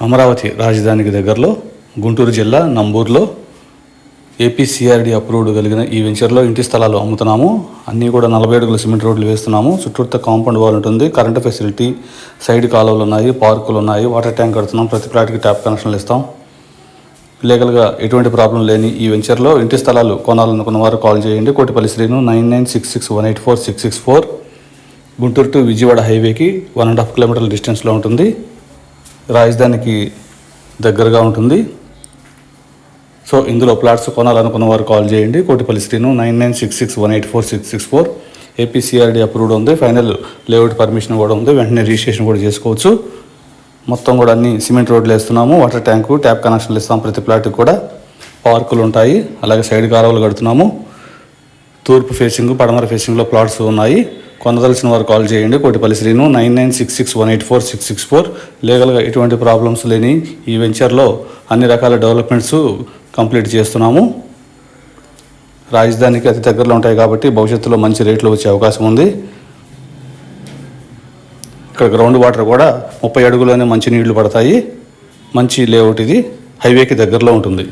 అమరావతి రాజధానికి దగ్గరలో గుంటూరు జిల్లా నంబూరులో ఏపీసీఆర్డీ అప్రూవ్డ్ కలిగిన ఈ వెంచర్లో ఇంటి స్థలాలు అమ్ముతున్నాము. అన్నీ కూడా 40 అడుగుల సిమెంట్ రోడ్లు వేస్తున్నాము. చుట్టూతో కాంపౌండ్ వాల్ ఉంటుంది. కరెంటు ఫెసిలిటీ, సైడ్ కాలువలు ఉన్నాయి, పార్కులు ఉన్నాయి, వాటర్ ట్యాంక్ కడుతున్నాం. ప్రతి ప్లాట్కి ట్యాప్ కనెక్షన్లు ఇస్తాం. లీగల్గా ఎటువంటి ప్రాబ్లం లేని ఈ వెంచర్లో ఇంటి స్థలాలు కొనాలనుకున్న వారు కాల్ చేయండి. కోటిపల్లి శ్రీను 9966184664. గుంటూరు టు విజయవాడ హైవేకి 1.5 కిలోమీటర్ల డిస్టెన్స్లో ఉంటుంది. రాజధానికి దగ్గరగా ఉంటుంది. సో ఇందులో ప్లాట్స్ కొనాలనుకున్న వారు కాల్ చేయండి. కోటిపల్లి శ్రీను 9966184664. ఏపీసీఆర్డీ అప్రూవ్డ్ ఉంది. ఫైనల్ లేఅవుట్ పర్మిషన్ కూడా ఉంది. వెంటనే రిజిస్ట్రేషన్ కూడా చేసుకోవచ్చు. మొత్తం కూడా అన్ని సిమెంట్ రోడ్లు వేస్తున్నాము. వాటర్ ట్యాంకు, ట్యాప్ కనెక్షన్లు ఇస్తాం. ప్రతి ప్లాట్కి కూడా పార్కులు ఉంటాయి. అలాగే సైడ్ కాలువలు కడుతున్నాము. తూర్పు ఫేసింగ్, పడమర ఫేసింగ్లో ప్లాట్స్ ఉన్నాయి. కొనదలసిన వారు కాల్ చేయండి. కోటిపల్లి శ్రీను 9966184664. లీగల్గా ఎటువంటి ప్రాబ్లమ్స్ లేని ఈ వెంచర్లో అన్ని రకాల డెవలప్మెంట్స్ కంప్లీట్ చేస్తున్నాము. రాజధానికి అతి దగ్గరలో ఉంటాయి కాబట్టి భవిష్యత్తులో మంచి రేట్లు వచ్చే అవకాశం ఉంది. ఇక్కడ గ్రౌండ్ వాటర్ కూడా 30 అడుగులోనే మంచి నీళ్లు పడతాయి. మంచి లేఅవుట్ ఇది. హైవేకి దగ్గరలో ఉంటుంది.